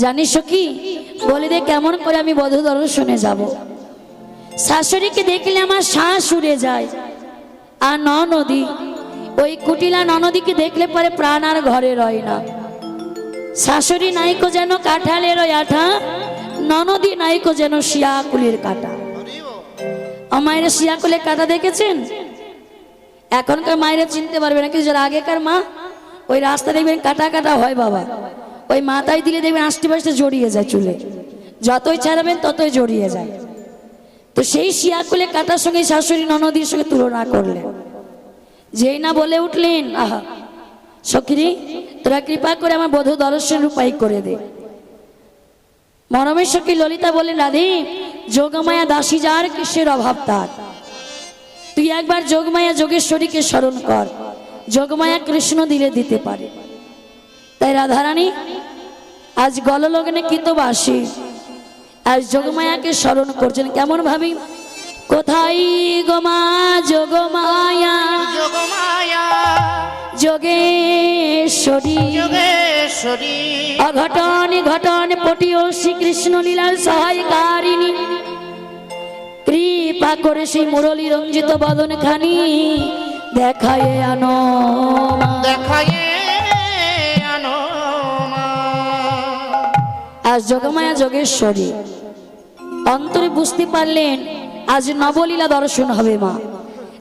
জানিস কি বলে দে কেমন করে আমি বধূ দর্শনে যাব। শাশুড়িকে দেখলে আমার শ্বাস উড়ে যায়। আর ননদী ওই কুটিলা ননদীকে দেখলে পরে প্রাণ আর ঘরে রয় না। শাশুড়ি নাইকো যেন কাঁঠালের ওই আঠা, ননদী নাইকো যেন শিয়াকুলের কাঁটা। মায়ের শিয়াকুলের কাঁটা দেখেছেন? এখনকার মায়েরা চিনতে পারবে না, কিন্তু যারা আগেকার মা ওই রাস্তা দেখবেন কাটা কাটা হয় বাবা, ওই মাথায় দিলে দেখবেন আষ্টে পাশে জড়িয়ে যায়, চুলে যতই ছাড়াবেন ততই জড়িয়ে যায়। তো সেই শিয়াকুলে কাটার সঙ্গে শাশুড়ি ননদীর সঙ্গে তুলনা করলেন। যেই না বলে উঠলেন, আহা সখিরি তোরা কৃপা করে আমার বধূ দর্শন উপায় করে দে। মরমের সখী ললিতা বললেন, রাধে যোগমায়া দাসী যার কিসের অভাব তার, তুই একবার যোগমায়া যোগেশ্বরীকে স্মরণ কর, যোগমায়া কৃষ্ণ দিলে দিতে পারে। তাই রাধারানী আজ গললগ্নে কৃতবাসী আজ যোগমায়াকে স্মরণ করছেন। কেমন ভাবি, কোথায় গোমা যোগমায়া যোগেশ্বরী অঘটন ঘটন পটিও শ্রীকৃষ্ণ লীলার সহায়কারিণী, কৃপা করে সেই মুরলী রঞ্জিত বদন খানি দেখায় আনো আজ যোগমায়া যোগেশ্বরী অন্তরে বুঝতে পারলেন আজ নবলীলা দর্শন হবে মা।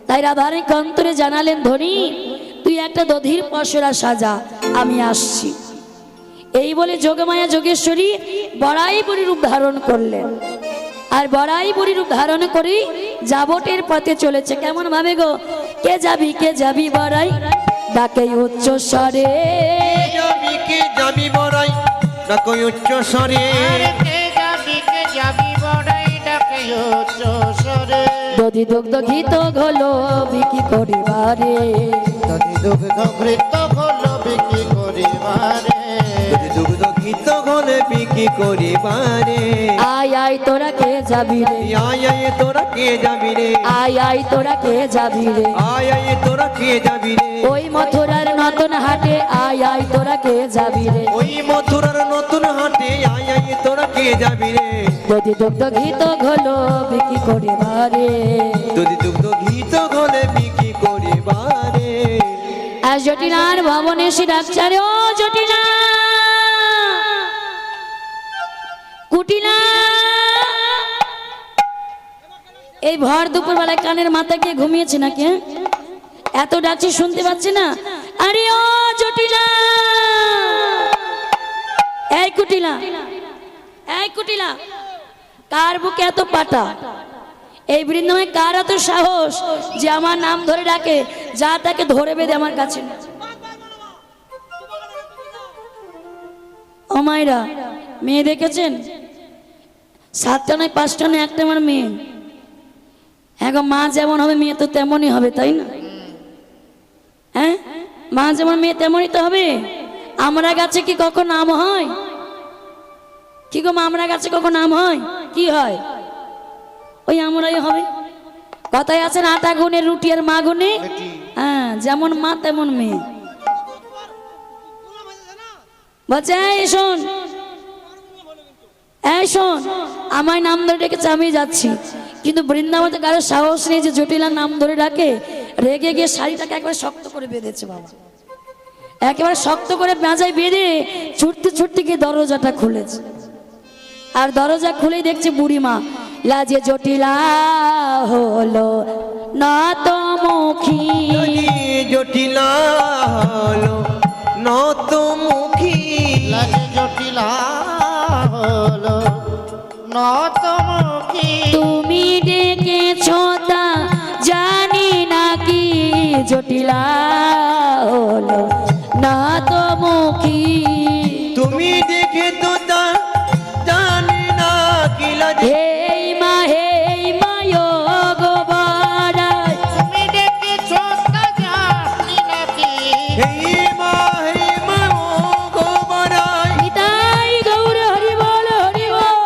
তাই রাধারানীকে অন্তরে জানালেন, ধনী তুই একটা দধির পসরা সাজা, আমি আসছি। এই বলে যোগমায়া যোগেশ্বরী বড়াই বুড়ি রূপ ধারণ করলেন। আর বড়াই বুড়ি রূপ ধারণ করে যাবটের পথে চলেছে। কেমন ভাবে গো, কে যাবি বড়াই ডাকে উচ্চ স্বরে, কে যাবি বড়াই ডাকে উচ্চ স্বরে, দধি দুগ্ধ ঘিত ঘোলো বিকি করিবারে, দধি দুগ্ধ ঘৃত ঘোলো বিক্রি করিবারে, দধি দুগ্ধ ঘৃত ঘোলে বিক্রি করিবারে। আয় আয় তোরা কে যাবি রে, আয় আয় তোরা কে যাবি রে, আয় আয় তোরা কে যাবি রে, আয় আয় তোরা কে যাবি রে, ওই মথুরার নতুন হাটে আয় আয় তোরা কে যাবি রে, ওই মথুরার নতুন হাটে আয় আয় তোরা কে যাবি রে, দধি দুগ্ধ ঘিত ঘোলো বিকি করিবারে, দধি দুগ্ধ ঘৃত ঘোলে বিক্রি করিবারে। আজ জটিলার ভবনে সে ডাকছে, ও জটিলা কুটিলা। এই ভর দুপুর বেলায় কানের মাথা কে ঘুমিয়েছে নাকি? এত ডাকছি শুনতে পাচ্ছি না। আরে ও জটিলা, এই কুটিলা, এই কুটিলা, কার বুকে এত পাটা? এই বৃন্দাবনে কার এত সাহস যে আমার নাম ধরে ডাকে? যা তাকে ধরে বেঁধে আমার কাছে। ও মায়েরা, মেয়ে দেখেছেন? 7টা নয় 5টা নয়, একটা আমার মেয়ে। হ্যাঁ গো, মা যেমন হবে মেয়ে তো তেমনই হবে, তাই না? হ্যাঁ, মা যেমন মেয়ে তেমনই তো হবে। আমরা গাছে কি কখন নাম হয়? কি গো, আমরা গাছে কখন নাম হয়? কি হয়? ওই আমরাই হবে। কথায় আছে না, আটা গুনে রুটি আর মা গুনে। হ্যাঁ, যেমন মা তেমন মেয়ে। বলছে এই শোন, এই শোন, আমার নাম ধরে ডেকেছে, আমি যাচ্ছি। কিন্তু বৃন্দাবনে কারো সাহস নেই যে জটিলার নাম ধরে ডাকে। রেগে গিয়ে শাড়িটাকে একবারে শক্ত করে বেঁধেছে বাবা, একেবারে শক্ত করে মাজায় বেঁধে ছুটতে ছুটতে গিয়ে দরজাটা খুলেছে। আর দরজা খুলেই দেখছে বুড়িমা লাজে জটিলা হলো নতমুখী, জটিলা হলো নতমুখী, লাজে জটিলা হলো নতমুখী, তুমি ডেকেছ তা জানি নাকি, জটিলা হলো নতমুখী। তুমি দেখে তো তা জানি না কি লাজে, হেই মা গো বারাই, তুমি ডেকেছ তা জানি নাকি, হে মা ও গো বারাই, নিতাই গৌর হরি বল হরি বল।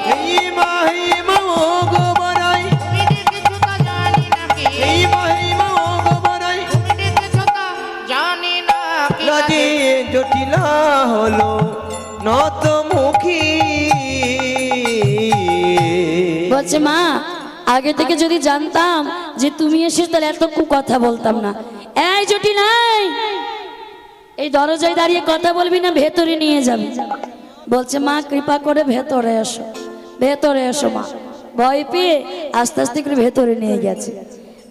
হে মা ও গো বারাই, তুমি ডেকেছ তা জানি নাকি, হে মা ও গো বারাই, তুমি ডেকেছ বলছে মা আগে থেকে যদি জানতাম যে তুমি এসে তাহলে এত কথা বলতাম না। এই জটিল নাই, এই দরজায় দাঁড়িয়ে কথা বলবি না, ভেতরে নিয়ে যাবি। বলছে মা কৃপা করে ভেতরে এসো, ভেতরে এসো মা। ভয় পেয়ে আস্তে আস্তে করে ভেতরে নিয়ে গেছে।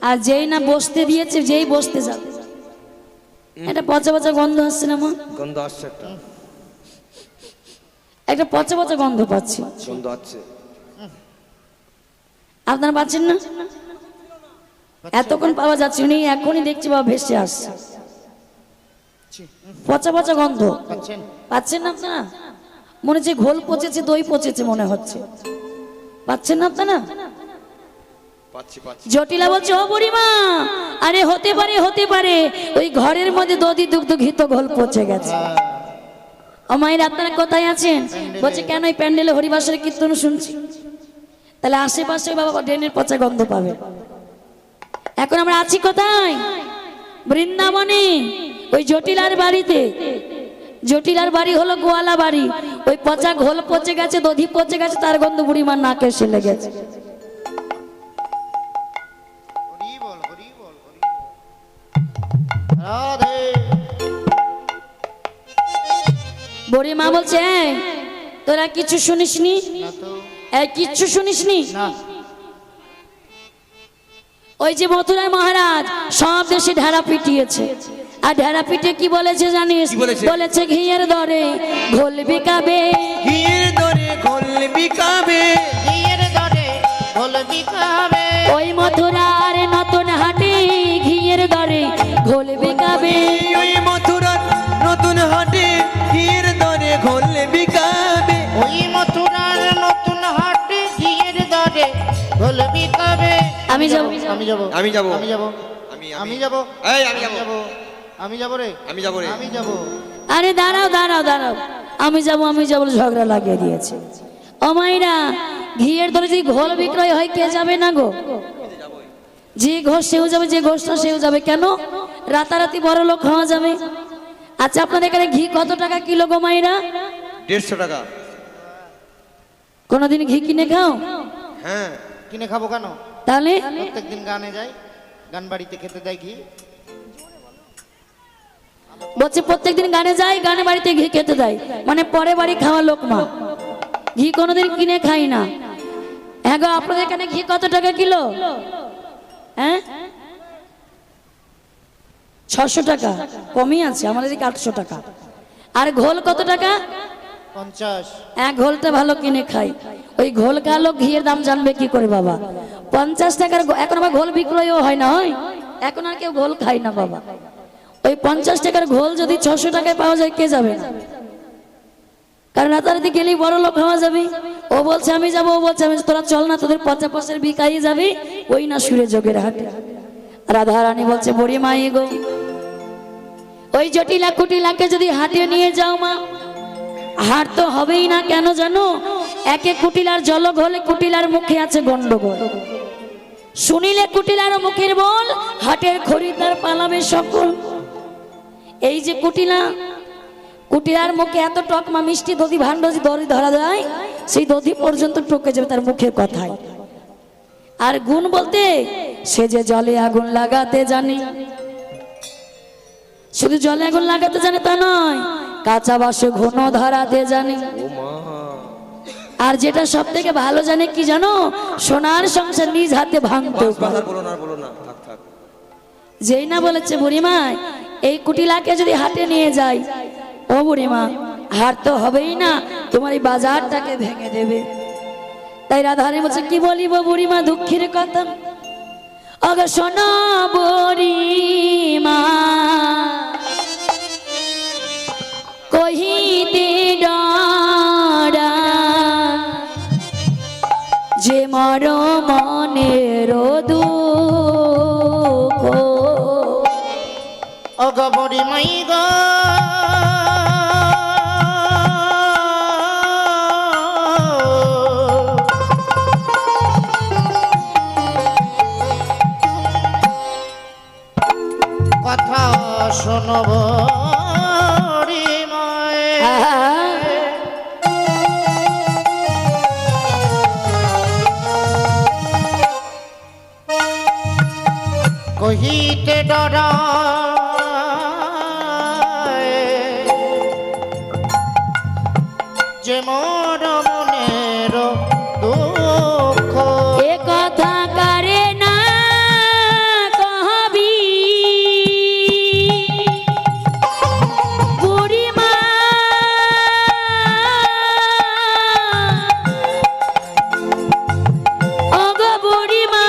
আর যেই না বসতে দিয়েছে, যেই বসতে যাবে একটা পচা পচা গন্ধ আসছে না মা? গন্ধ আসছে, একটা পচা পচা গন্ধ পাচ্ছি। গন্ধ আসছে। আপনারা পাচ্ছেন না? এতক্ষণ পাওয়া যাচ্ছে, উনি এখনই দেখছি বাবা ভেসে আসছে। পচা পচা গন্ধ পাচ্ছেন না আপনারা? মনে হচ্ছে ঘোল পচেছে, দই পচেছে মনে হচ্ছে। পাচ্ছেন না আপনারা? জটিলা বলছে ও বুড়িমা, আরে হতে পারে, হতে পারে ওই ঘরের মধ্যে দধি দুগ্ধ ঘিত ঘোল পচে গেছে। ও মায়ের আপনারা কোথায় আছেন? বলছে কেন, এই প্যান্ডেলে হরিবাসরে কীর্তন শুনছি। তাহলে আশেপাশে বাবা ড্রেনের পচা গন্ধ পাবে। এখন আমরা আছি কোথায়? বৃন্দাবনে, ওই জটিলার বাড়িতে। জটিলার বাড়ি হলো গোয়ালা বাড়ি। ওই পচা ঘোল পচে গেছে, দধি পচে গেছে, তার গন্ধ বুড়িমার নাকে এসে লেগেছে। বুড়িমা বলছে এই তোরা কিছু শুনিসনি? এই কিচ্ছু শুনিসনি? ওই যে মথুরার মহারাজ সব দেশে ঢেড়া পিটিয়েছে, আর ঢেড়া পিটে কি বলেছে জানিস? বলেছে ঘিয়ের দরে ঘোল বিকাবে, ঘিয়ের দরে ঘোল বিকাবে, ঘিয়ের দরে ঘোল বিকাবে। ওই মথুরার নতুন হাটে ঘিয়ের দরে ঘোল বিকাবে, ওই মথুরার নতুন হাটে ঘিয়ের দরে ঘোল বিকাবে, ওই মথুরার নতুন হাটে ঘিয়ের দরে ঘোল বিকাবে। আমি যাব, আমি যাব, আমি যাব, আমি যাব, আমি যাব, এই আমি যাব, আমি যাব রে, আমি যাব রে, আমি যাব। আরে দাঁড়াও দাঁড়াও দাঁড়াও, আমি যাব, আমি যাব ঝগড়া লাগিয়ে দিয়েছে। ও মাইরা, ঘিয়ের দরে যদি ঘোল বিক্রয় হয় কে যাবে না গো? যে ঘোষ সেও যাবে, যে ঘোষ না সেও যাবে। কেন? রাতারাতি বড় লোক হওয়া যাবে। আচ্ছা আপনাদের এখানে ঘি কত টাকা কিলো গো মাইরা? 150 টাকা। কোনোদিন ঘি কিনে খাও? হ্যাঁ কিনে খাবো কেন? তাহলে প্রত্যেকদিন গানে যাই, গান বাড়িতে খেতে দেয় ঘি। বলছে প্রত্যেকদিন গানে যায়, গানে বাড়িতে ঘি খেতে দেয়, মানে পরে বাড়ি খাওয়া লোক না। ঘি কোনোদিন কিনে খাই না। হ্যাঁ গো, আপনাদের এখানে ঘি কত টাকা কিলো? হ্যাঁ 600 টাকা, কমই আছে, আমাদের এদিকে 800 টাকা। আর ঘোল কত টাকা? 50। এক ঘোলটা ভালো কিনে খাই। ওই ঘোল খালো, ঘিয়ের দাম জানবে কি করে বাবা? 50 টাকার এখন আবার ঘোল বিক্রয়ও হয় না, হয় এখন আর কেউ ঘোল খায় না বাবা। ওই 50 টাকার ঘোল যদি 600 টাকায় পাওয়া যায় কে যাবে না? কারণ রাতারাতি গেলেই বড় লোক হওয়া যাবে। ও বলছে আমি যাবো, ও বলছে আমি, তোরা চল না, তোদের 50 বিকাই যাবে। ওই না সুরে যোগের হাটে। রাধারানী বলছে বড়ি মাই গো, ওই জটিলা কুটিলাকে যদি হাটে নিয়ে যাও মা, হাট তো হবেই না। কেন জানো? একে কুটিলার জলক হলে কুটিলার মুখে আছে গন্ডগোল। শুনিলে কুটিলার মুখের বল, হাটের খরিদ্দার পালাবে সকল। এই যে কুটিলা, কুটিলার মুখে এত টকমা মিষ্টি দধি ভাণ্ড দড়ি ধরা যায়, সেই দধি পর্যন্ত টকে যাবে তার মুখের কথায়। আর গুণ বলতে, সে যে জলে আগুন লাগাতে জানে। শুধু জলে আগুন লাগাতে জানে তা নয়, কাঁচা বাসে ঘন ধরাতে জানে। আর যেটা সব থেকে ভালো জানে কি জানো? সোনার সংসার নিজ হাতে ভাঙতে। বলো না, থাক থাক। যেই না বলেছে বুড়িমা এই কুটিলাকে যদি হাটে নিয়ে যাই, ও বুড়িমা হাট তো হবেই না, তোমার এই বাজারটাকে ভেঙে দেবে। তাই রাধারানী বলছে কি বলিব বুড়িমা দুঃখের কথা, অগ শোনো বুড়িমা কহিতে ডরা, যে মর মনের দুঃখ। অগ বড়ি মাই গো, কথা শোনব সহিতে ডরায় যে মোর মনের দুঃখ। এ কথা কারে না কহবি বুড়িমা, ওগো বুড়িমা,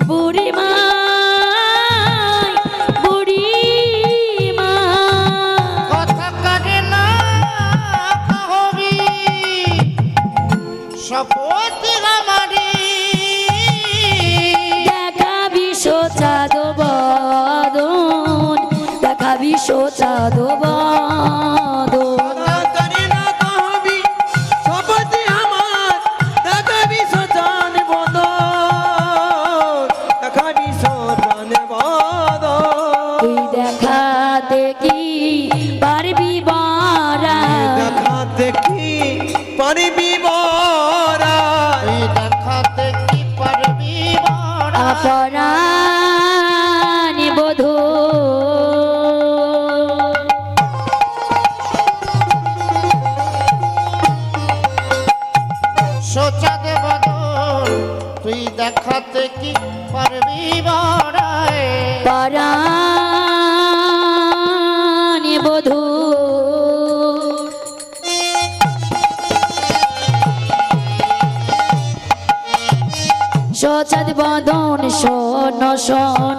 বুড়িমা, বুড়িমা। কথা কাটে না হবি শপথ আমারি দেখাবি সোচাদ বদন, দেখাবি সোচাদ বদন। কারে না কহবি শপথে আমার, দেখাবি সোচান বদন, দেখাবি সোচান বদন। তুই দেখাতে কি পারবি বারা, দেখাতে কি পারবি বরাই, তুই দেখাতে কি পারবি বড় অপরাণ বধূ। সোচাদ বদন তুই দেখাতে কি পারবি বড়ায় পরাণ বধূ। সোচাদ বদন শোন শোন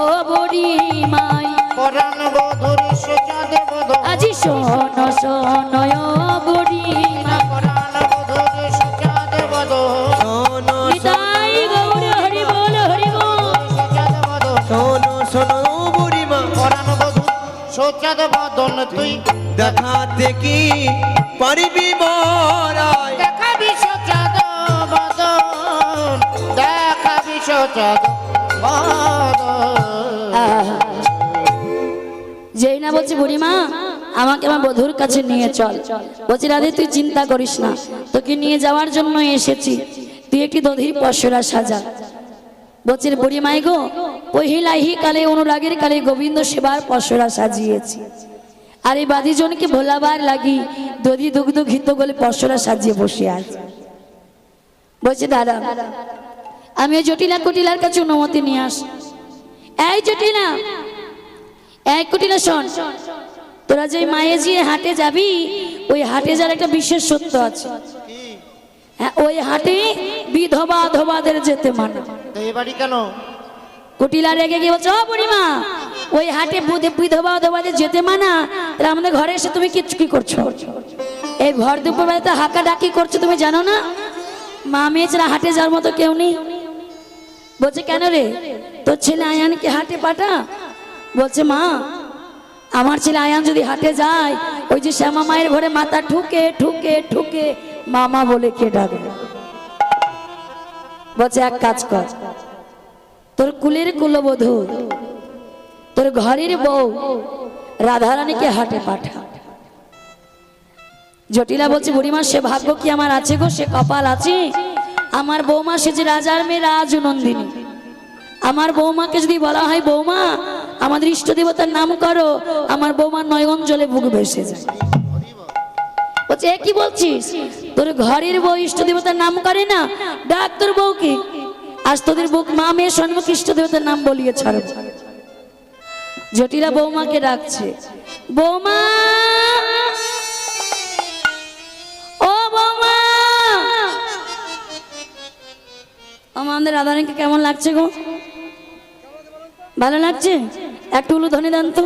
ও বুড়ি মাই, পরাণ বধুর সোচাদ বদন আজি শোন শোন ও বুড়ি মাই। পরাণ বধুর সোচাদ বদন শোনো নিতাই গৌর হরি বল হরি বল। সোচাদ বদন শোনো শোনো বুড়িমা, পরাণ বধুর সোচাদ বদন তুই দেখাতে কি পারবি বরাই। দেখাবি সোচাদ বদন, দেখাবি সোচাদ বদন। যেই না বলছি বুড়িমা আমাকে আমার বধুর কাছে নিয়ে চল, বলছি রাধে তুই চিন্তা করিস না, তোকে নিয়ে যাওয়ার জন্য এসেছি, তুই একটি দধির পশরা সাজা। বলছি বুড়িমাই গো, পহিলাহি কালে অনুরাগের কালে গোবিন্দ সেবার পশরা সাজিয়েছি, আর এই বাদিজনকে ভোলাবার লাগি দধি দুগ্ধ ঘিত গলে পশরা সাজিয়ে বসে আছে। বলছে দাদা আমি ওই জটিলা কুটিলার কাছে অনুমতি নিয়ে আস। এই জটিলা, এই কুটিলা শোন, তোরা যে মায়ে যে হাটে যাবি, ওই হাটে যার একটা বিশেষ সত্য আছে। হ্যাঁ, ওই হাটে বিধবা অধবাদের যেতে মানা। তো এ বাড়ি কেন? কুটিলা রেগে গিয়ে বলছে ও বুড়িমা, ওই হাটে বিধবা অধবাদের যেতে মানা, তাহলে আমাদের ঘরে এসে তুমি কি করছো? এই ভর দুপুর বেলাতে হাঁকা ডাকি করছো, তুমি জানো না মা মেয়ে ছাড়া হাটে যাওয়ার মতো কেউ নেই। বলছে কেন রে, তোর ছেলে আয়ানকে হাটে পাঠা। বলছে মা আমার ছেলে আয়ান যদি হাটে যায়, ওই যে শ্যামা মায়ের ঘরে মাথা ঠুকে ঠুকে ঠুকে মামা বলে কে ডাকবে। বলছে এক কাজ কর, তোর কুলের কুলবধূ, তোর ঘরের বউ রাধারানীকে হাটে পাঠা। জটিলা বলছে বুড়িমা সে ভাগ্য কি আমার আছে গো, সে কপাল আছে? আমার বৌমা সে যে রাজার মেয়ে রাজনন্দিনী, আমার বৌমাকে যদি বলা হয় বৌমা আমাদের ইষ্ট দেবতার নাম করো, আমার বৌমার নয়ন জলে বুক ভেসে যায়। বলছে এ কি বলছিস, তোর ঘরের বউ ইষ্ট দেবতার নাম করে না, ডাক তোর বউকে, আজ তোদের বুক মা মেয়ে সন্মুখ ইষ্ট দেবতার নাম বলিয়ে ছাড়ো। জটিলা বৌমাকে ডাকছে, বৌমা ও বৌমা, আমাদের রাধারানীকে কেমন লাগছে গো? ভালো লাগছে? একটু উলুধ্বনি দেন তো।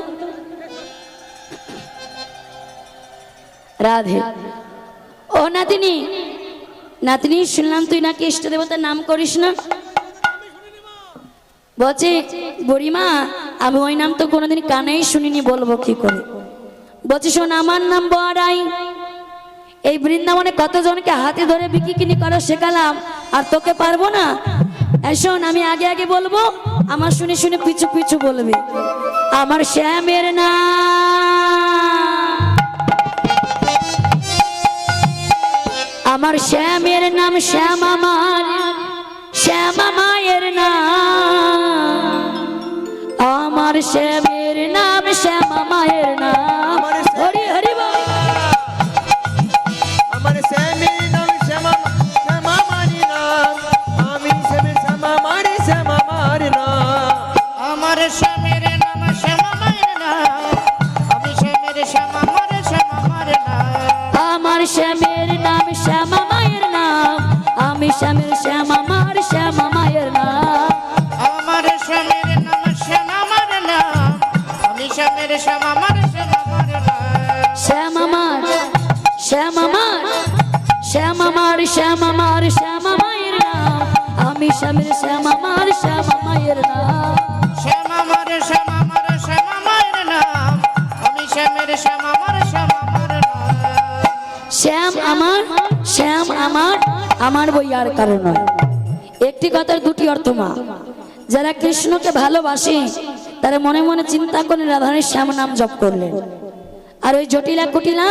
রাধে ও নাতিনি, নাতিনি শুনলাম তুই নাকি ইষ্ট দেবতার নাম করিস না। বলছে বুড়িমা আমি ওই নাম তো কোনোদিন কানেই শুনিনি, বলবো কি করে। বলছে শোন আমার নাম বড়াই, এই বৃন্দাবনে কতজনকে হাতে ধরে বিক্রি কিনি করা শেখালাম, আর তোকে পারবো না? শোন আমি আগে আগে বলবো, আমার শুনে শুনে পিছু পিছু বলবি। আমার শ্যামের নাম, আমার আমার শ্যামের নাম শ্যাম, আমার শ্যামা মায়ের নাম, আমার শ্যামের নাম শ্যামা মায়ের নাম। হরি হরি বল। আমার শ্যামের নাম শ্যামা, শ্যামা মারি নাম, আমি শ্যামের শ্যামা মারি শ্যামা মারি নাম। আমার শ্যামের নাম শ্যামা মায়ের নাম, আমি শ্যামের শ্যামা মার শ্যামা মার নাম। আমার শ্যামের নাম শ্যামা মায়ের নাম, আমি শ্যামের শ্যামা মার শ্যামা মায়ের নাম। আমার শ্যামের নাম শ্যামা মার নাম, আমি শ্যামের শ্যামা মার শ্যামা মার নাম। শ্যামা মার, শ্যামা মার, শ্যামা মার, শ্যামা মার শ্যামা মায়ের নাম, আমি শ্যামের শ্যামা মার শ্যামা মায়ের নাম। শ্যামা মার শ্যামা মার শ্যামা মায়ের নাম, আমি শ্যামের শ্যামা মার শ্যামা মার নাম। শ্যাম আমার, শ্যাম আমার, আমার বই আর কারো নয়। একটি কথার দুটি অর্থ মা। যারা কৃষ্ণকে ভালোবাসে তারা মনে মনে চিন্তা করে রাধারানীর শ্যাম নাম জপ করলেন। আর ওই জটিলা কুটিলা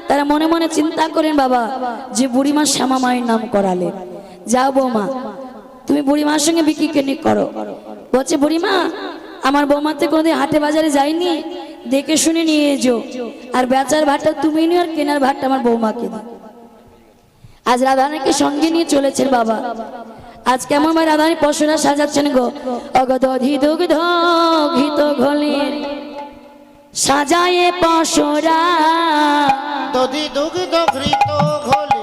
তারা মনে মনে চিন্তা করেন বাবা যে বুড়িমা শ্যামা মায়ের নাম করালেন। যাও বৌমা, তুমি বুড়িমার সঙ্গে বিক্রি কেনি করো। বলছে বুড়িমা আমার বৌমাতে কোনোদিন হাটে বাজারে যায়নি, দেখে শুনে নিয়ে এসো, আর বেচার ভাতটা তুমি নিও আর কেনার ভাতটা আমার বৌমাকে দিও। আজ রাধারানীকে সঙ্গে নিয়ে চলেছেন বাবা। আজ কেমন ভাই রাধারানী পশুরা সাজাচ্ছেন গো। অগদ দুগ্ধ ঘিত ঘোলের সাজায়ে পশুরা, দধি দুগ্ধ ঘৃত ঘোলে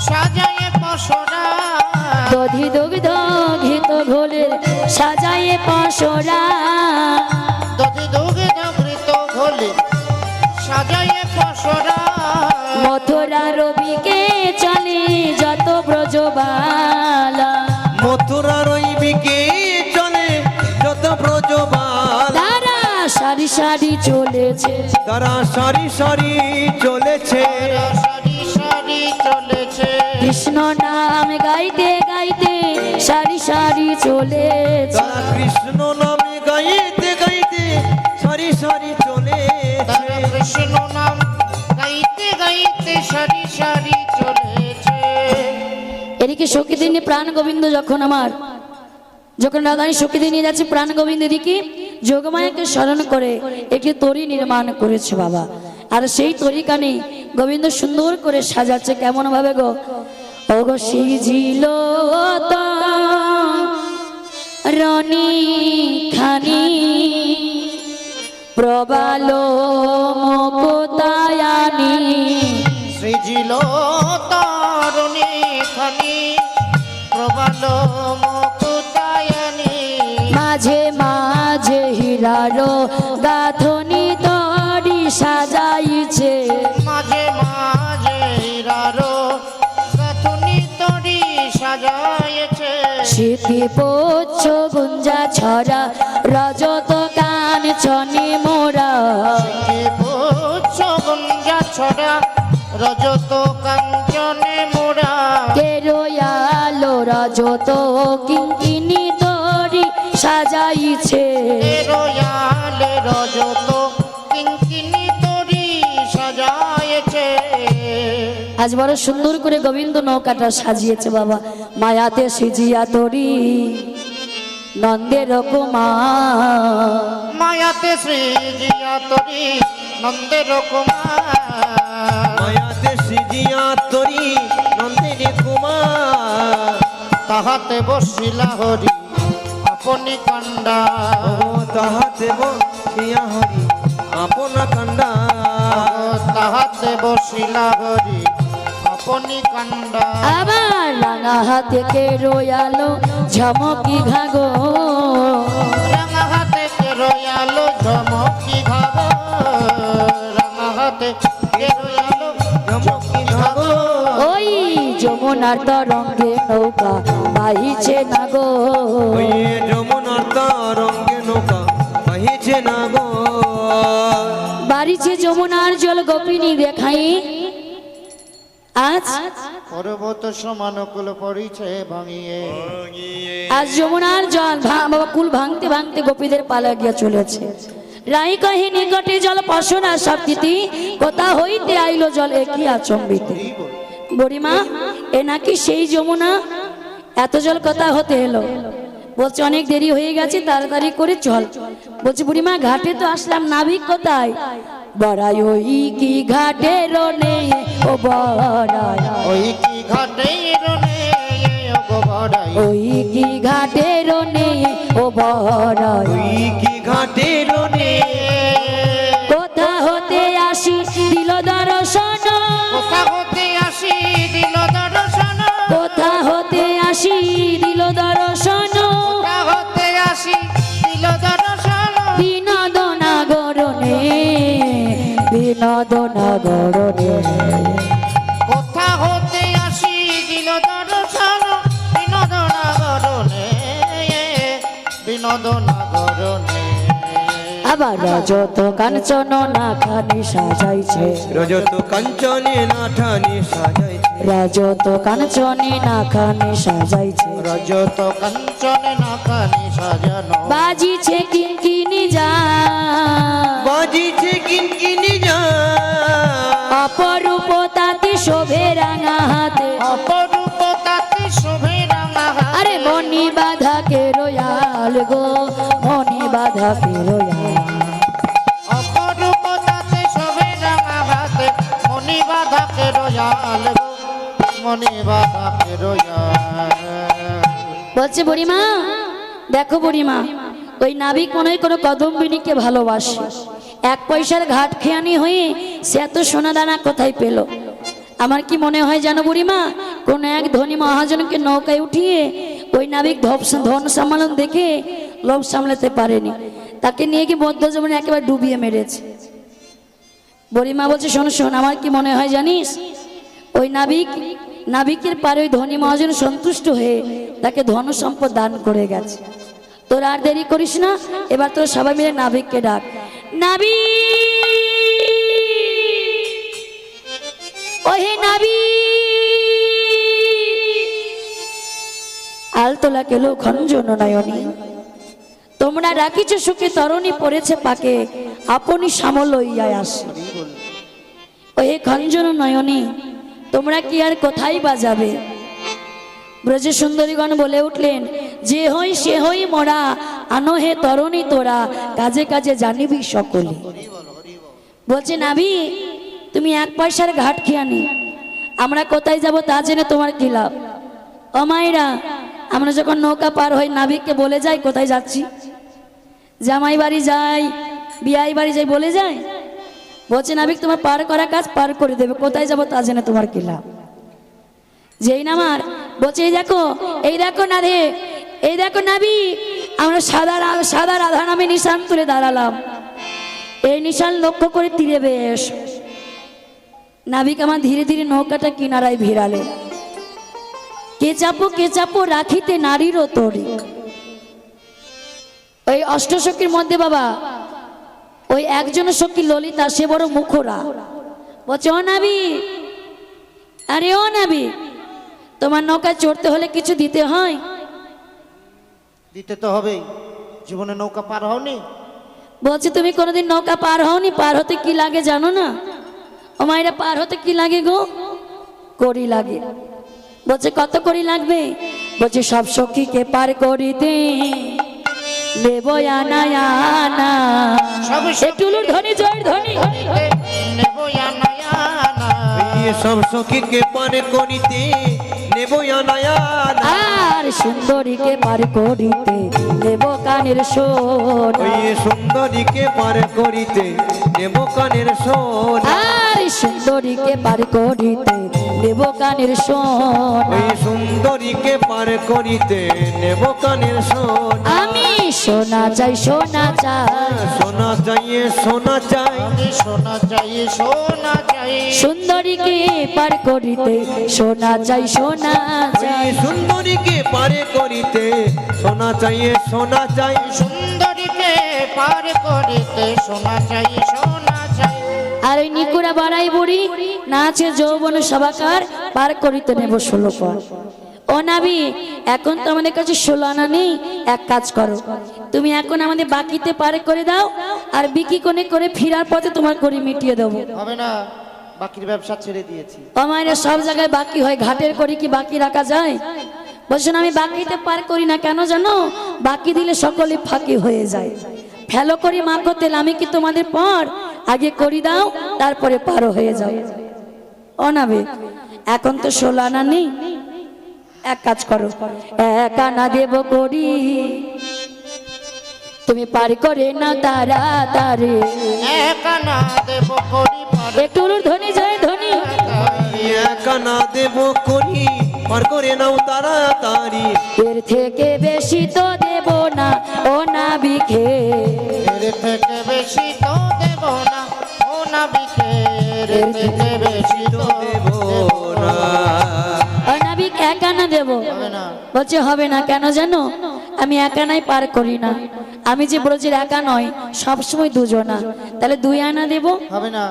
সাজায়ে পশুরা, দধি দুগ্ধ ঘিত ঘোলের সাজায়ে পশুরা, দধি দুগ্ধ ঘৃত ঘোলে সাজায়ে পশুরা। মথুরা রবিকে চলে যত ব্রজবালা, মথুরা রইবিকে চলে যত ব্রজবালা, তারা সারি সারি চলেছে, তারা সারি সারি চলেছে, তারা সারি সারি চলেছে। কৃষ্ণ নাম গাইতে গাইতে সারি সারি চলেছে, তারা কৃষ্ণ নামে গাইতে গাইতে সারি সারি চলেছে, তারা কৃষ্ণ নাম গাইতে গাইতে সারি সারি চলেছে। এদিকে সখীদিনী প্রাণ গোবিন্দ যখন আমার, যখন রাধারানী সখীদিনী নিয়ে যাচ্ছে প্রাণ গোবিন্দ এদিকে যোগমায়াকে স্মরণ করে একটি তরি নির্মাণ করেছে বাবা। আর সেই তরিকানে গোবিন্দ সুন্দর করে সাজাচ্ছে। কেমন ভাবে গো। ও গো সিজিল রনি খানি প্রবাল মুকুতায়ানি, সৃজিল তারুণী খানি প্রবাল মুকুতায়নী, মাঝে মাঝে হীরার গাঁথনি তরি সাজাইছে, মাঝে মাঝে হীরার গাঁথনি তরি সাজাইছে। স্মৃতি পোচ্ছ গুঞ্জা ছড়া রজত কান ছনি মোরা, কি পুচ্ছ গুঞ্জা ছড়া রজত কাঞ্চনে মোড়া, কেরোয়ালো রজত কিঙ্কিনি তরি সাজাইছে, রয়ালে রজত কিঙ্কিনি তরি সাজাইছে। আজ বড় সুন্দর করে গোবিন্দ নৌকাটা সাজিয়েছে বাবা। মায়াতে সিজিয়া তরি নন্দের কুমার, মায়াতে শ্রীজিয়া তরি নন্দের কুমার, মায়াতে সিজিয়া তরি নন্দিনী কুমার, তাহাতে বসিলা হরি আপনি কান্ডা, ও তাহাতে বসিয়া হরি আপনা কান্ডা, তাহাতে বসিলা হরি আপনি কান্ডা। আবার রাঙা হাতে কেরোয়ালো ঝমকি ঘাগো, রাঙা হাতে রয়ালো ঝমকি ঘাগ, রাঙা হাতে রয়ালো ঝমকি ঘাগ, ওই যমুনার তরঙ্গে নৌকা বাহিছে না গো, ওই যমুনার তরঙ্গে নৌকা বাহিছে না গো, বাড়িছে যমুনার জল গোপিনী দেখাই। আজ পর্বত সমান কুল পড়িছে ভাঙিয়ে, আজ যমুনার জল বাবা কুল ভাঙতে ভাঙতে গোপীদের পালা গিয়া চলেছে। রাই কহি নিকটে জল পশনা সপ্তিতি, কোথা হইতে আইলো জল একই আচম্বিতে। বুড়িমা এ নাকি সেই যমুনা, এত জল কথা হতে এলো। বলছে অনেক দেরি হয়ে গেছে, তাড়াতাড়ি করে চল। বলছে বুড়িমা ঘাটে তো আসলাম, নাবিক কোথায়? বড়াই ওই কি ঘাটে রনে ও বড়াই, ওই কি ঘাটে রনে গো বড়াই, ওই কি ঘাটে রনে ও বড়াই, ওই কি ঘাটের নে কোথা হতে আসি দিল দর্শন, কোথা হতে আসি দিল দর্শন, কোথা হতে আসি দিল দর্শন, কোথা হতে আসি দিল দর্শন, বিনোদনা গরণে, বিনোদনা গরণে, কোথা হতে আসি দিল দর্শন, বিনোদনা গরণে, বিনোদনা গরণে। আবার রজত কাঞ্চন না খানি সাজাইছে, রজত কাঞ্চনে নাঠানি সাজাইছে, রজত কাঞ্চনে না খানি সাজাইছে, রজত কাঞ্চনে নাকানি সাজানো, বাজিছে কিনকিনি যা, বাজিছে কিনকিনি যা, অপরূপ তাতে শোভে রাঙা হাতে, অপরূপ তাতে শোভে রাঙা হাতে, আরে মনি বাধা কে রয়াল গো, মনি বাধা কে রয়াল, অপরূপ তাতে শোভে রাঙা হাতে, মনি বাধাকে রয়াল গো, মনি বাধাকে রয়াল। বলছে বুড়িমা দেখো বুড়িমা, ওই নাবিক মনে হয় কোনো কদম্বিনীকে ভালোবাসে, এক পয়সার ঘাট খেয়ানি হয়ে সে এত সোনা দানা কোথায় পেল? আমার কি মনে হয় জানো বুড়িমা, কোন এক ধনী মহাজনকে নৌকায় উঠিয়ে ওই নাবিক ধন সামলান দেখে লোভ সামলাতে পারেনি, তাকে নিয়ে কি মধ্য জীবনে একেবারে ডুবিয়ে মেরেছে। বুড়িমা বলছে শোন শোন, আমার কি মনে হয় জানিস, ওই নাবিকের পারে ওই ধনী মহাজন সন্তুষ্ট হয়ে তাকে ধন সম্পদ দান করে গেছে। তোর আর দেরি করিস না, এবার তোর সবাই মিলে নাবিককে ডাক। নাবিক, ওহে নাবিক, আলতোলা কেলো খঞ্জন নয়নী, তোমরা রাখিছ সুখে তরণী পড়েছে পাকে, আপনি সামল লইয়া আসে। ওহে খঞ্জন নয়নী, তোমরা কি আর কোথায় বাজাবে? ব্রজে সুন্দরীগণ বলে উঠলেন, যে হই সে হই মোরা, আনো হে তরণী তোরা, কাজে কাজে জানিবি সকলে। বলছে নাবি তুমি এক পয়সার ঘাট খেয়ানি, আমরা কোথায় যাব তা জেনে তোমার কি লাভ? ও মায়েরা, আমরা যখন নৌকা পার হই নাবিককে বলে যাই কোথায় যাচ্ছি, জামাই বাড়ি যাই, বিয়াই বাড়ি যাই বলে যাই? বলছে নাবিক তোমার পার করা কাজ পার করে দেবে, কোথায় যাব তা জেনে তোমার কি লাভ? যেই নামার বলছে এই দেখো না রে, এই দেখো নাবি, আমরা সাদা রাধা নামে নিশান তুলে দাঁড়ালাম, এই নিশান লক্ষ্য করে তীরে বেশ। নাবিক আমার ধীরে ধীরে নৌকাটা কিনারায় ভিড়ালে, কে চাপো রাখিতে নারীরও তরি। ওই অষ্টসখীর মধ্যে বাবা ওই একজন সখী ললিতা, সে বড় মুখরা। বলছে ও নাবি, আরে ও নাবি, তোমার নৌকায় চড়তে হলে কিছু দিতে হয়? দিতে তো হবেই, জীবনে নৌকা পার হওনি? বলছে তুমি কোনোদিন নৌকা পার হওনি, পার হতে কি লাগে জানো না? ও মায়েরা পার হতে কি লাগে গো? কড়ি লাগে। বলছে কত কড়ি লাগবে? বলছে সব সখীকে পার করিতে নেব আনা আনা, একটু ধনী জয়ের ধনী, নেব আনা আনা, এই সব সখীকে পার করিতে নেব আনা আনা, আর সুন্দরীকে পার করিতে নেব কানের সোনা, ওই সুন্দরীকে পার করিতে নেব কানের সোনা, আর সুন্দরীকে পার করিতে নেব কানের সোনা, ওই সুন্দরীকে পার করিতে নেব কানের সোনা, আমি সোনা চাই সোনা চাই, সোনা চাইয়ে সোনা চাই, আমি সোনা চাই সোনা চাই, সুন্দরীকে পার করিতে সোনা চাই সোনা চাই, ওই সুন্দরীকে পার করিতে সোনা চাইয়ে সোনা চাই, সুন্দরীকে পার করিতে সোনা চাই সোনা চাই। আর ওই নিকুড়া বাড়াই বুড়ি নাচে যৌবন সবাকার পার করিতে নেব 16 পর। ও নাবি, এখন তো আমাদের কাছে 16 আনা নেই, এক কাজ করো, তুমি এখন আমাদের বাকিতে পার করে দাও, আর বিকি কোণে করে ফিরার পথে তোমার করি মিটিয়ে দেবো। হবে না, বাকির ব্যবসা ছেড়ে দিয়েছি। আমার সব জায়গায় বাকি হয়, ঘাটের করি কি বাকি রাখা যায়? বলছেন আমি বাকিতে পার করি না, কেন জানো? বাকি দিলে সকলে ফাঁকি হয়ে যায়। ফেলো করি মাখো তেল, আমি কি তোমাদের পর? আগে করি দাও, তারপরে পারো হয়ে যাও। অনাবে এখন তো 16 আনা নেই, এক কাজ করো, 1 আনা দেব করি, তুমি পার করে না তাড়াতাড়ি। 1 আনা দেব করি পার একটু ধনী যায় ধনী, 1 আনা দেব করি পার করে নাও তাড়াতাড়ি। এর থেকে বেশি তো দেব না ও নাবিকে, এর থেকে বেশি তো দেব না ও নাবিকের, এর থেকে বেশি তো দেব না। ও নাবিক 1 আনা দেব। হবে না। বলছে হবে না, কেন জানো? আমি 1 আনাই পার করি না। আমি যে ব্রজের একা নয়, সবসময় 2 জনা, তাহলে 2 আনা দেব। হবে না।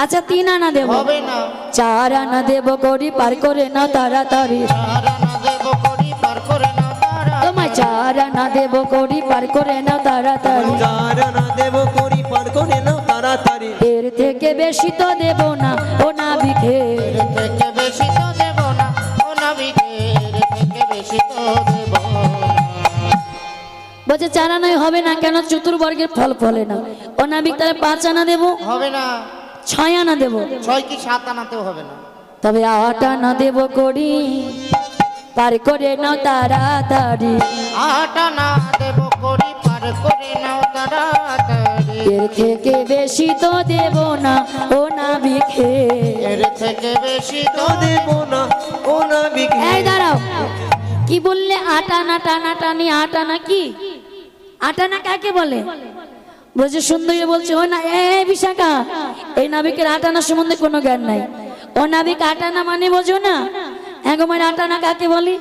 আচ্ছা 3 আনা দেব। হবে না। 4 আনা দেব করি পার করে না তাড়াতাড়ি। 4 আনা দেব করি পার করে না তাড়াতাড়ি। তোমায় 4 আনা দেব করি পার করে না তাড়াতাড়ি। 4 আনা দেব করি পার করে নাও তাড়াতাড়ি। এর থেকে বেশি তো দেব না ও নাবিকে, এর থেকে বেশি তো দেব না ও নাবিকের, এর থেকে বেশি তো দেব না। বলছে 4 আনায় হবে না, কেন? চতুর্বর্গের ফল ফলে না। ও নাবিক তাহলে 5 আনা দেব, হবে না। 6 আনা দেব, 6 কি 7 আনাতেও হবে না। তবে 8 আনা দেব করি পার করে নাও তাড়াতাড়ি। 8 আনা দেব করি পার করে নাও তাড়াতাড়ি। এর থেকে বেশি তো দেব না ও নাবিকে, এর থেকে বেশি তো তো দেব না ও নাবিক। এই দাঁড়াও, কি বললে? 8 আনা টানা টানি, 8 আনা কি? 8 আনা কাকে বলে? বলছে সুন্দরী বলছে ও না, এই বিশাখা, এই নাবিকের 8 আনা সম্বন্ধে কোনো জ্ঞান নাই। ও নাবিক 8 আনা মানে বোঝো না? হ্যাঁ গো, মানে 8 আনা কাকে বলি?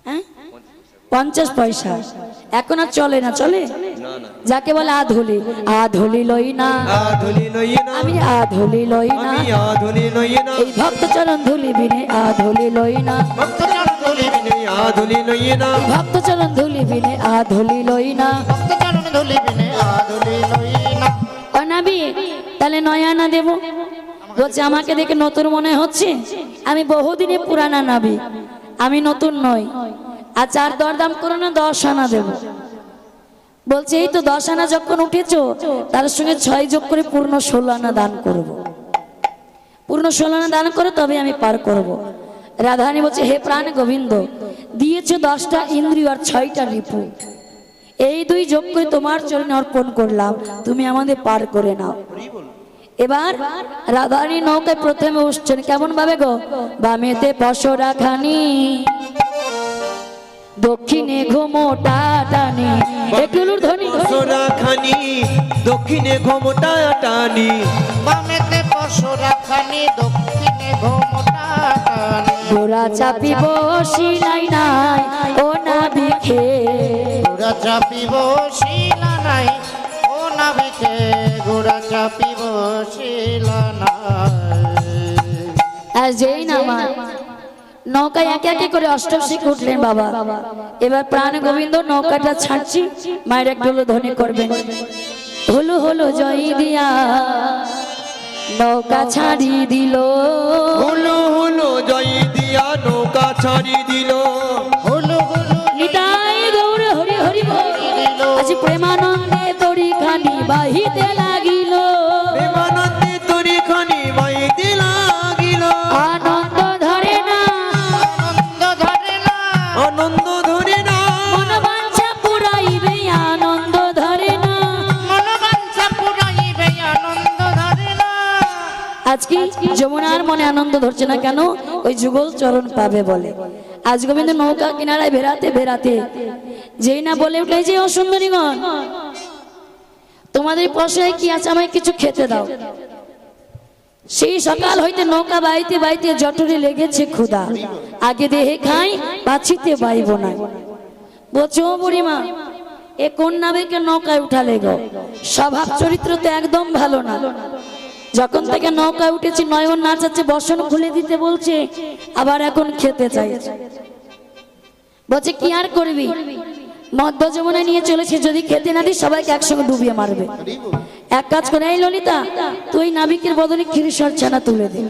হ্যাঁ 50 পয়সা। এখন আর চলে না, চলে? যাকে বলে আধুলি, আধুলি লই না, আধুলি লই না, আমি আধুলি লই না, আমি আধুলি লই না, এই ভক্ত চরণ ধুলি বিনে আধুলি লই না, ভক্তচরণ ধুলি বিনে, আধুলি লই না, এই ভক্ত চরণ ধুলি বিনে আধুলি লই না। ভক্তচরণ ধুলি বিনে আধুলি লই না। ও নাবিক তাহলে 9 আনা দেব। বলছে আমাকে দেখে নতুন মনে হচ্ছে, আমি বহুদিনে পুরানা নাবিক, আমি নতুন নই। আর 4 দরদাম করো না, 10 আনা দেব। বলছে এই তো 10 আনা যখন উঠেছো, তার সঙ্গে 6 যোগ করে পূর্ণ 16 আনা দান করব। পূর্ণ 16 আনা দান করে তবে আমি পার করব। রাধারানী বলছে হে প্রাণ গোবিন্দ, দিয়েছো 10টা ইন্দ্রিয় আর 6টা রিপু, এই 2 যোগ করে তোমার চরণে অর্পণ করলাম, তুমি আমাদের পার করে নাও। এবার রাধারানী নৌকায় প্রথমে উঠছেন, কেমন ভাবে গো? বামেতে পশরা খানি, দক্ষিণে ঘুমোটা টানি, একটু ধ্বনি পশরা খানি, দক্ষিণে ঘোমটা টানি, বামেতে পশরা খানি, দক্ষিণে ঘোমটা টানি। ঘোড়া চাপি বসিলাই নাই ও নাবিকে, ঘোড়া চাপিব শিলা নাই ও নাবিকে, ঘোড়া চাপিব শিলা নাই। আর যেই নামা নৌকায় একে একে করে অষ্টশিখ উঠলেন বাবা। এবার প্রাণ গোবিন্দ নৌকাটা ছাড়ছি, মায়ের একটু ধ্বনি করবেন। হলো হলো জয় দিয়া নৌকা ছাড়ি দিল, হুলু হুলু জয় দিয়া নৌকা ছাড়ি দিল, হুলু হুলু নিতাই গৌর হরি হরি বল। আজ প্রেমানন্দে তরি খানি বাহিতে লাগিল, প্রেমানন্দে তরি খানি বাইতে লাগিল, আনন্দ ধরে না আনন্দ ধরে না, আনন্দ ধরে না, মন বাঞ্ছা পুরাইবে আনন্দ ধরে না। মনোবাঞ্ছা পুরাইবে আনন্দ ধরে না। আজকে যমুনার মনে আনন্দ ধরছে না কেন? ওই যুগল চরণ পাবে বলে। আজ গোবিন্দ নৌকা কিনারায় বেড়াতে বেড়াতে যেই না বলে উঠলে যে ও সুন্দরীগণ, তোমাদের পয়সায় কি আছে, আমায় কিছু খেতে দাও। সেই সকাল হইতে নৌকা বাইতে বাইতে জটরে লেগেছে ক্ষুধা, আগে দেহে খাই পাছিতে বাইব না। বলছে ও বুড়িমা, এ কোন নাবিকে নৌকায় উঠালে গো? স্বভাব চরিত্র তো একদম ভালো না। যখন থেকে নৌকায় উঠেছি নয়ন নাচাচ্ছে, বসন খুলে দিতে বলছে, আবার এখন খেতে চাইছে। বলছে কি আর করবি, মধ্য যমুনায় নিয়ে চলেছে, যদি খেতে না দিই সবাইকে একসঙ্গে ডুবিয়ে মারবে। এক কাজ করে, এই ললিতা তুই নাবিকের বদলে ক্ষীরসর ছানা তুলে দে।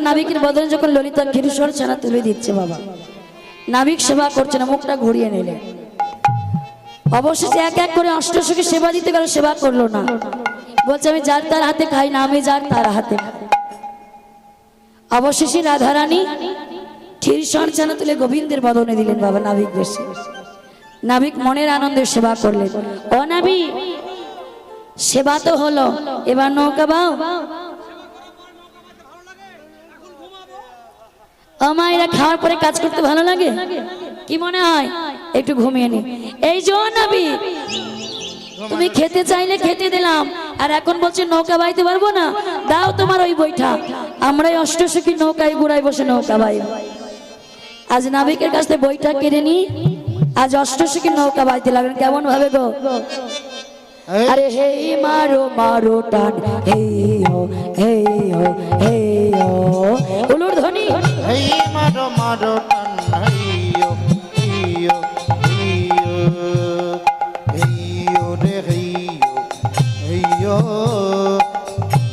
নাবিকের বদলে যখন ললিতা ক্ষীরসর ছানা তুলে দিচ্ছে বাবা, নাবিক সেবা করছে না, মুখটা ঘুরিয়ে নিলে। অবশেষে এক এক করে অষ্টসখী সেবা দিতে গেল, সেবা করলো না। বলছে আমি যার তার হাতে খাই না, আমি যার তার হাতে খাই। অবশেষে রাধারানী ক্ষীরসর ছানা তুলে গোবিন্দের বদনে দিলেন বাবা নাবিক বেশি। নাবিক মনের আনন্দে সেবা করলেন। ও নাবিক, সেবা তো হলো, এবার নৌকা বাও। মায়েরা খাওয়ার পরে কাজ করতে ভালো লাগে, কি মনে হয় একটু ঘুমিয়ে নি। এই যে নাবিক, তুমি খেতে চাইলে খেতে দিলাম, আর এখন বলছে নৌকা বাইতে পারবো না, দাও তোমার ওই বইটা, আমরাই অষ্টসখী নৌকায় গুড়ায় বসে নৌকা বাইব। আজ নাবিকের কাছ থেকে বইটা কেড়ে নি, আজ অষ্টসখী নৌকা বাইতে লাগলেন। কেমন ভাবে গো? আরে হে মারো মারো টান, হে হো হে হো হে হো, উলুর ধ্বনি। হেই মারো মারো টান, হেইয়ো হেইয়ো হেইয়ো হেইয়ো রে হেইয়ো হেইয়ো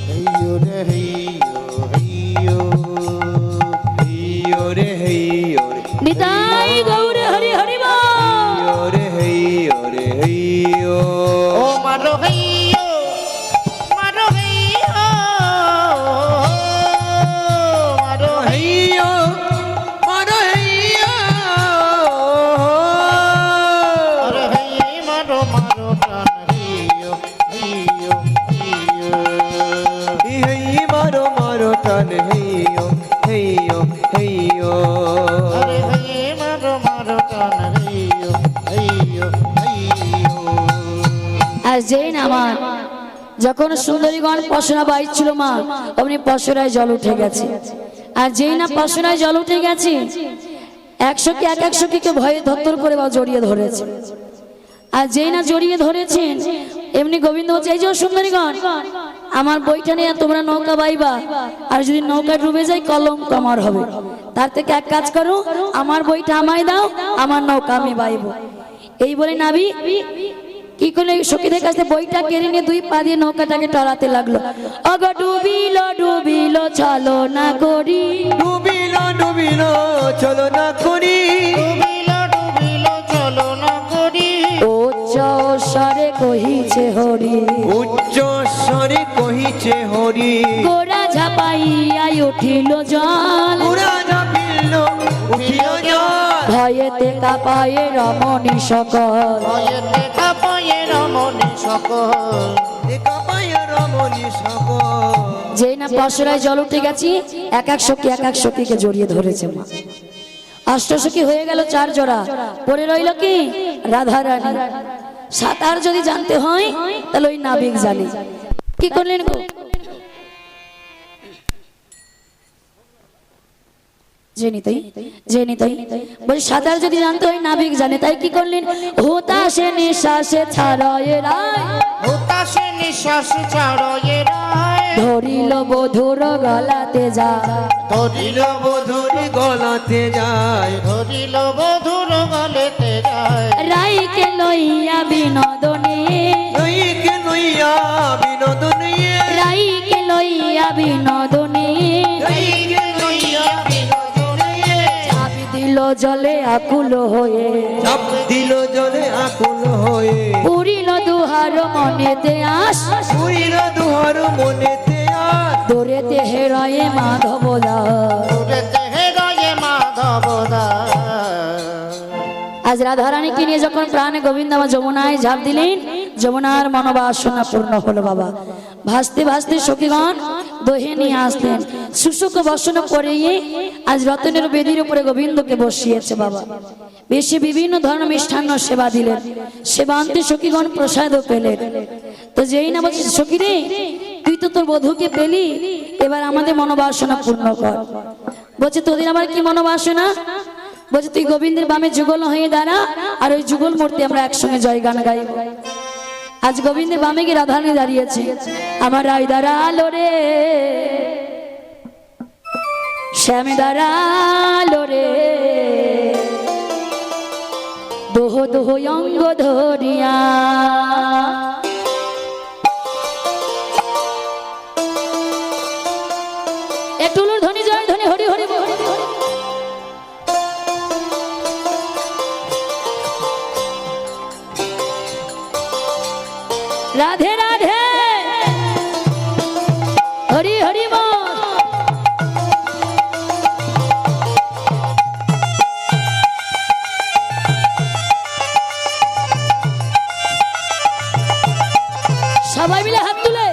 হেইয়ো রে হেইয়ো হেইয়ো হেইয়ো রে হেইয়ো রে, নিতাই গৌরে হরি হরি বল। হেইয়ো রে হেইয়ো রে হেইয়ো। ও মারো হেইয়ো মারো হেইয়ো মারো হেইয়ো মারো হেইয়ো, আরে হেই মারো মারো টান, হেইয়ো হেইয়ো হেইয়ো হেই মারো মারো টান, হেইয়ো হেইয়ো হেইয়ো। আরে হেই মারো মারো টান, হেইয়ো হেইয়ো হেইয়ো। আর যেই না আমার যখন সুন্দরীগণ পশরা বাইছিল মা, অমনি পশরায় জল উঠে গেছে। আর যেই না পশরায় জল উঠে গেছে, একসখী এক এক সখীকে ভয়ে ধত্তর করে বা জড়িয়ে ধরেছে। আর যেই না জড়িয়ে ধরেছেন, এমনি গোবিন্দ বলছে, এই যে সুন্দরীগণ, আমার বইটা নিয়ে তোমরা নৌকা বাইবা, আর যদি নৌকা ডুবে যায় কলঙ্ক আমার হবে। তার থেকে এক কাজ করো, আমার বইটা আমায় দাও, আমার নৌকা আমি বাইবো। এই বলে নাবিক কি করে সখীদের কাছে বইটা কেড়ে নিয়ে দুই পা দিয়ে নৌকাটাকে টলাতে লাগলো। অগো ডুবিল ডুবিল চলো না করি, ডুবিল ডুবিল চলো না করি, ডুবিলো ডুবিলো চলো না করি, উচ্চ স্বরে কহিছে হরি, উচ্চ স্বরে কহিছে হরি। গোরা ঝাপাইয়া উঠিল জল, পুরা ঝাঁপিল উঠিল জল, ভয়েতে কাঁপায়ে রমণী সকল। ভয়েতে কাঁপায়ে রমণী সকল। কাঁপায় রমণী সকল। যেই না পশরায় জল উঠে গেছি, এক এক সখীকে জড়িয়ে ধরেছে মা। অষ্টসখী হয়ে গেল 4 জোড়া, পরে রইল কি রাধারানী। সাঁতার যদি জানতে হয় তাহলে ওই নাবিক জানে। কি করলেন গো? বলি সাঁতার যদি জানতে হয় নাবিক জানে, তাই কি করলেন? হুতাশে নিঃশ্বাসে ছাড়য়ে রায়, হুতাশে নিঃশ্বাস ছাড়ো এ রায়, ধরিল বধুর গলাতে যা, ধরিল বধুর গলাতে যায়, ধরিল বধুর গলেতে যায়, রাইকে লইয়া বিনোদনে, নইকে নইয়া বিনোদনে, রাইকে লইয়া বিনোদনে, রাইকে লইয়া বিনোদনে, চাবি দিল জলে আকুল হয়ে, চাপ দিল জলে আকুল হয়ে, পুরিল দুহার মনেতে আস, পুরিল দুহার মনেতে আস, দূরেতে হেরয়ে মাধব দাস। দূরেতে হেরয়ে মাধব দাস। আজ রাধারানীকে নিয়ে যখন প্রাণে গোবিন্দ আমার যমুনায় ঝাঁপ দিলেন, যমুনার মনোবাসনা পূর্ণ হলো বাবা। ভাসতে ভাসতে সখীগণ দোহে নিয়ে আসলেন, শুশুক বসন করিয়ে আজ রতনের বেদির উপরে গোবিন্দকে বসিয়েছে বাবা। বেশি বিভিন্ন ধরনের মিষ্টান্ন সেবা দিলেন, সেবান্তে সখীগণ প্রসাদও পেলেন। তো যেই না বলছে সখী রে, তুই তো তোর বধূকে পেলি, এবার আমাদের মনোবাসনা পূর্ণ কর। বলছে তোদের আবার কি মনোবাসনা? বলছে তুই গোবিন্দের বামে যুগল হয়ে দাঁড়া, আর ওই যুগল মূর্তি আমরা একসঙ্গে জয় গান গাইব। আজ গোবিন্দের বামে গিয়ে রাধারানী দাঁড়িয়েছে, আমার রায় দাঁড়ালো রে, শ্যামে দাঁড়ালো রে, দোহ দোহ অঙ্গ ধরিয়া। একটু ধ্বনি জয় ধ্বনি হরি হরি বল। রাধে রাধে হরি হরি বল। সবাই মিলে হাত তুলে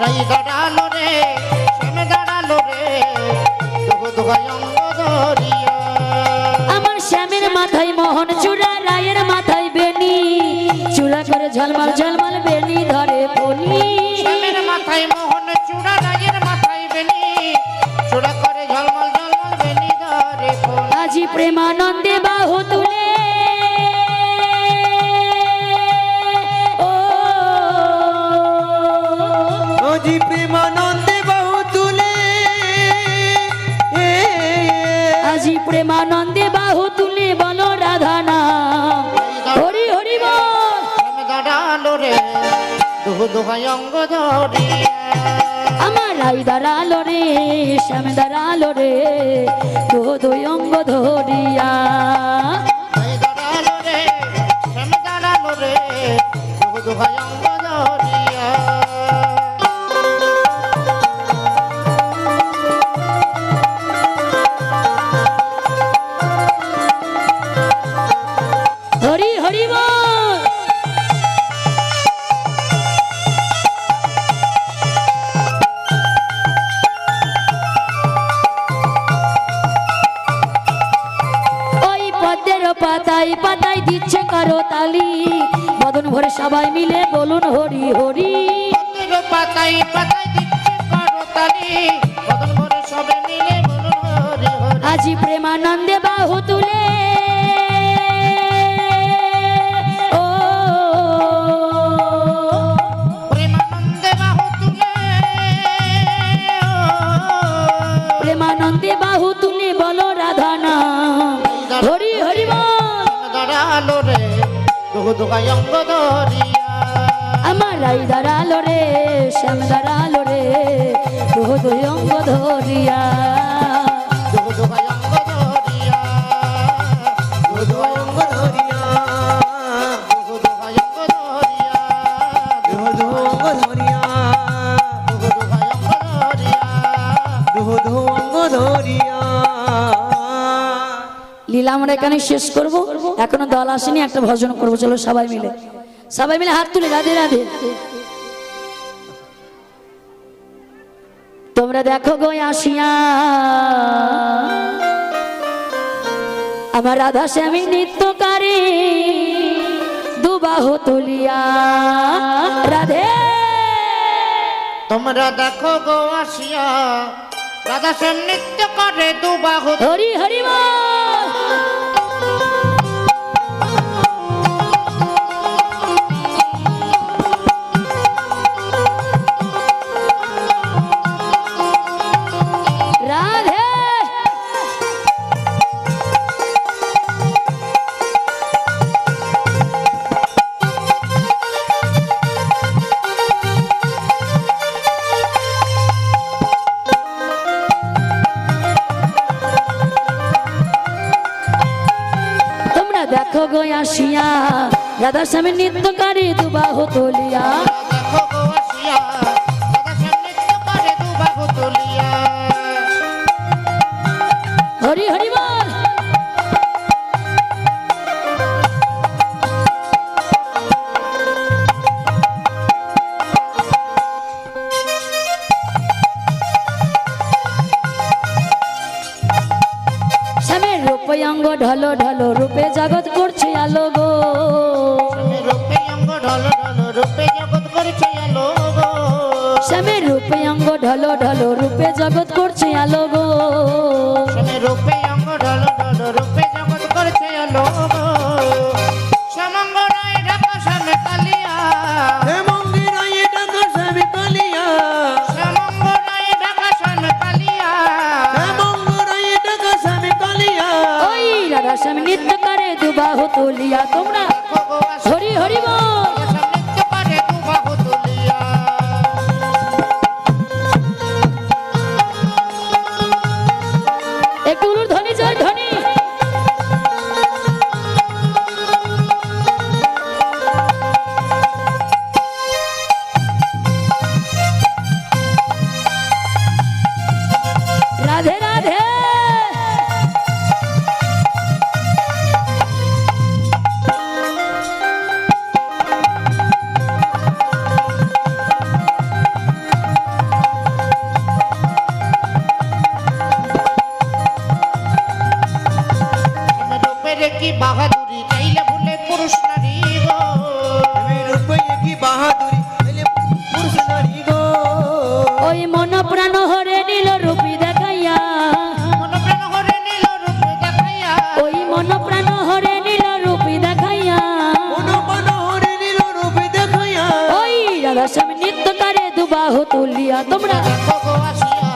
রাই দাঁড়ালো রে শ্যাম দাঁড়ালো রে দুঃখ দুঃখ অঙ্গ ধরিয়া। আমার শ্যামের মাথায় মোহন চূড়া, রায়ের মাথায় বেনি, চূড়া করে ঝলমল ঝলমল বেনি ধরে ফলি। শ্যামের মাথায় মোহন চূড়া, রায়ের মাথায় বেনি, চূড়া করে ঝলমল ঝলমল বেনি ধরে ফলি। আজি প্রেমানন্দে বাহু তুলে ও আজি প্রেমানন্দে বাহু তুলে, আজি প্রেমানন্দে বাহু তুলে বলো রাধা নাম হরি হরি বল। শ্যাম দাঁড়ালো রে দুঃখ দুঃখ অঙ্গ ধরিয়া। আমার রাই দাঁড়ালো রে শ্যাম দাঁড়ালো রে দোহ দুই অঙ্গ ধরিয়া। রাই দাঁড়ালো রে শ্যাম দাঁড়ালো রে দুঃখ দুঃখ অঙ্গ ধরিয়া। হরি হরি বল। ওই পদ্মের পাতায় পাতায় দিচ্ছে কারো তালি, বদন ভরে সবাই মিলে বলুন হরি হরি। পদ্মের পাতায় পাতায় দিচ্ছে করতালি, বদন ভরে সবে মিলে বলুন হরি হরি। আজি প্রেমানন্দে বাহু তুলে ও প্রেমানন্দে বাহু তুলে প্রেমানন্দে বাহু তুলে বলো রাধা নাম হরি হরি বল। দাঁড়ালো রে দুঃখ দুঃখ অঙ্গ ধরিয়া। আমার রাই দাঁড়ালো রে শ্যাম দাঁড়ালো রে দোহ দুই অঙ্গ ধরিয়া। দুঃখ দুঃখ অঙ্গ ধরিয়া। দুঃখ দুঃখ অঙ্গ ধরিয়া, দুঃখ দুঃখ অঙ্গ ধরিয়া। দুহ দুহ অঙ্গ ধরিয়া, দুঃখ দুঃখ অঙ্গ ধরিয়া। দুহ দুহ অঙ্গ ধরিয়া। লীলা আমরা এখানে শেষ করব, এখনো দল আসেনি, একটা ভজন করবো, চলো সবাই মিলে হাত তুলে রাধে রাধে। তোমরা দেখো গো আসিয়া আমার রাধা শ্যামী নৃত্যকারী দুবাহু তুলিয়া। রাধে তোমরা দেখো গো আসিয়া রাধা শ্যাম নৃত্য করে দুবাহু। হরি হরি বল। রাধে তোমরা দেখো গো আসিয়া রাধা স্বামী নৃত্যকারী দুবাহু তুলিয়া। দেখো গো আসিয়া রাধা শ্যাম নৃত্য করে দুবাহু তুলিয়া। হরি হরি বল। শ্যামের রূপে অঙ্গ ঢলো ঢলো রূপে জগৎ করছে আলো গো। রূপে অঙ্গ ঢলো ঢলো রূপে জগৎ করছে আলো গো। শ্যামের রূপে অঙ্গ ঢলো ঢলো রূপে জগৎ করছে আলো গো। রূপে অঙ্গ ঢলো ঢলো রূপে জগৎ করছে আলো গো। শ্যামঙ্গ রায় ঢাকা শ্যামে কালিয়া। হে মন্দিরায় ডাকা স্বামী কালিয়া, শ্যামঙ্গ রায় ঢাকা শ্যামে কালিয়া। তুলিয়া তোমরা দেখো গো আসি হরি হরি বল। রাধা নৃত্য করে দু বাহু তুলিয়া। একটু উলুর ধ্বনি জয় ধ্বনি। রাধে রাধে। রূপের কি বাহাদুরি চাইলে ভুলে পুরুষ নারী গো। রূপে কি বাহাদুরি হইলে পুরুষ নারী গো। ওই মন প্রাণ হরে নীল রূপী দেখাইয়া, মন প্রাণ হরে নীল রূপ দেখাইয়া। ওই মন প্রাণ হরে নীল রূপী দেখাইয়া, মন হরে নীল রূপে দেখাইয়া। ওই রাধা স্বামী নৃত্য করে দুবাহু তুলিয়া তোমরা দেখো গো আসিয়া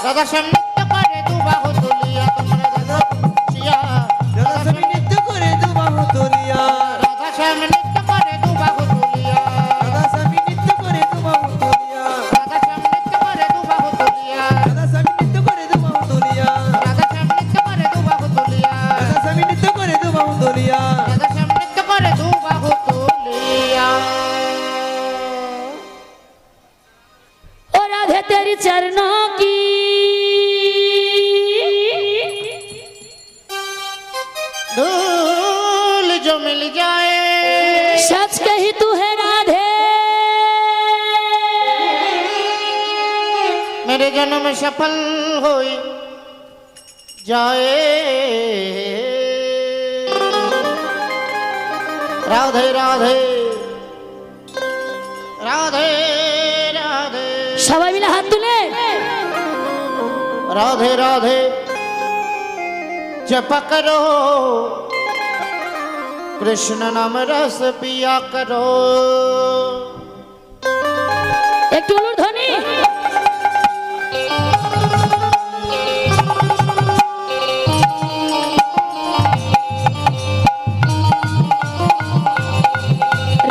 রাধা শ্যাম নৃত্য করে দু বাহু তুলিয়া। তোমরা দেখো আসিয়া রাধা স্বামী নৃত্য করে দু বাহু তুলিয়া। রাধা শ্যাম নৃত্য করে দু বাহু তুলিয়া। রাধা স্বামী নৃত্য করে দু বাহু তুলিয়া। রাধা শ্যাম নৃত্য করে দু বাহু তুলিয়া। রাধা স্বামী নৃত্য করে দু বাহু তুলিয়া। রাধা শ্যাম নৃত্য করে দু বাহু তুলিয়া। রাধা স্বামী নৃত্য করে দু বাহু তুলিয়া। রাধা শ্যাম নৃত্য করে দু বাহু তুলিয়া। ओ राधे तेरी चरणों की धूल जो मिल जाए सच कही तू है राधे, मेरे जन्म सफल हो जाए। राधे राधे राधे राधे সবাই মিলে হাত তুলে राधे राधे जप करो कृष्ण नाम रस पिया करो। একটু উলুর ধ্বনি।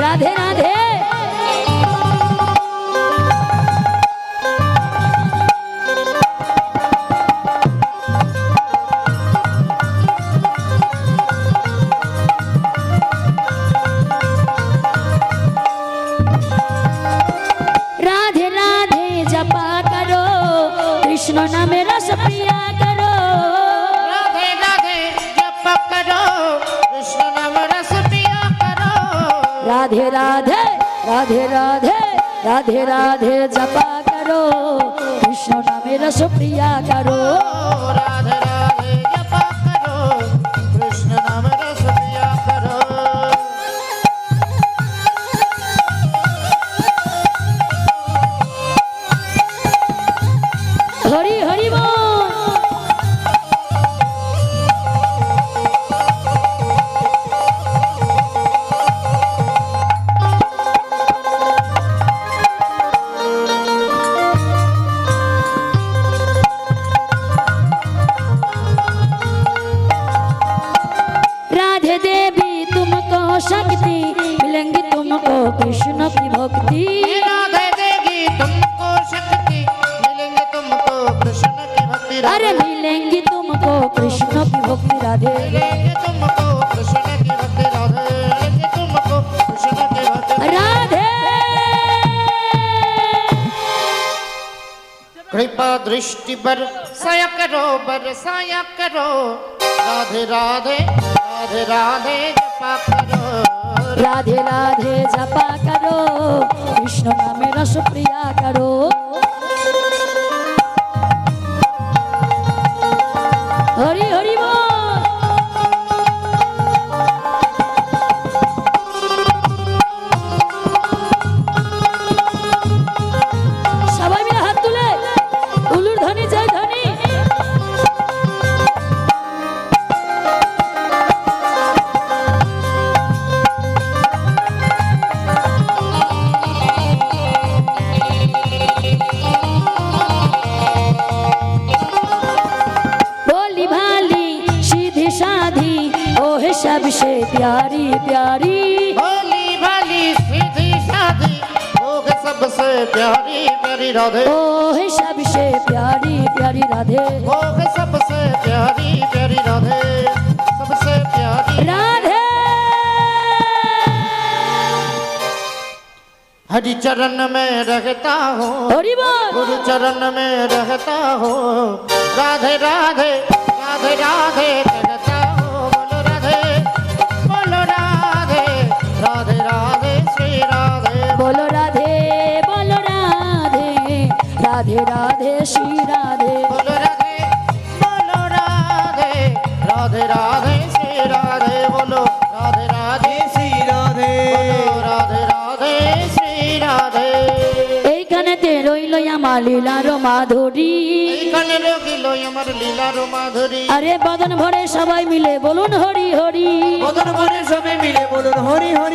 রাধে রাধে। राधे राधे जपा करो कृष्ण नामे रस प्रिया करो। राधे राधे जप करो कृष्ण नाम रस पिया करो। राधे राधे राधे राधे राधे राधे जपा करो कृष्ण नामे रस प्रिया करो। राधे राधे जप करो कृष्ण नाम रस पिया करो। हरि हरि बोल। राधे देवी तुमको शक्ति मिलेंगी तुमको कृष्ण की भक्ति। राधे देगी तुमको शक्ति मिलेंगे तुमको कृष्ण की भक्ति। अरे मिलेंगी तुमको कृष्ण की भक्ति राधे। मिलेंगे तुमको कृष्ण की भक्ति। राधे मिलेंगे तुमको कृष्ण की भक्ति। राधे कृपा दृष्टि बरसाया करो बरसाया करो। राधे राधे राधे राधे जपा करो। राधे राधे जपा करो कृष्ण नामे रस प्रिया करो। हरि हरि बोल। সবাই মিলে হাত তুলে উলুর ধ্বনি জয় ধ্বনি। प्यारी प्यारी भोली भाली सीधी सादी भोग सबसे प्यारी प्यारी राधे ओ है सबसे प्यारी प्यारी राधे भोग सबसे प्यारी प्यारी राधे सबसे प्यारी राधे हरि चरण में रहता हूँ हरि बोल गुरु चरण में रहता हूँ राधे राधे राधे राधे कहता हूँ बोलो राधे राधे राधे श्री राधे बोलो राधे बोलो राधे राधे राधे श्री राधे बोलो राधे राधे राधे श्री राधे बोलो राधे राधे শ্রী রাধে बोलो राधे राधे श्री राधे এইখানেতে রইল আমার লীলার মাধুরী এইখানে রহিল আমার লীলার মাধুরী আরে বদন ভরে সবাই মিলে বলুন হরি হরি বদন ভরে সবে মিলে বলুন হরি হরি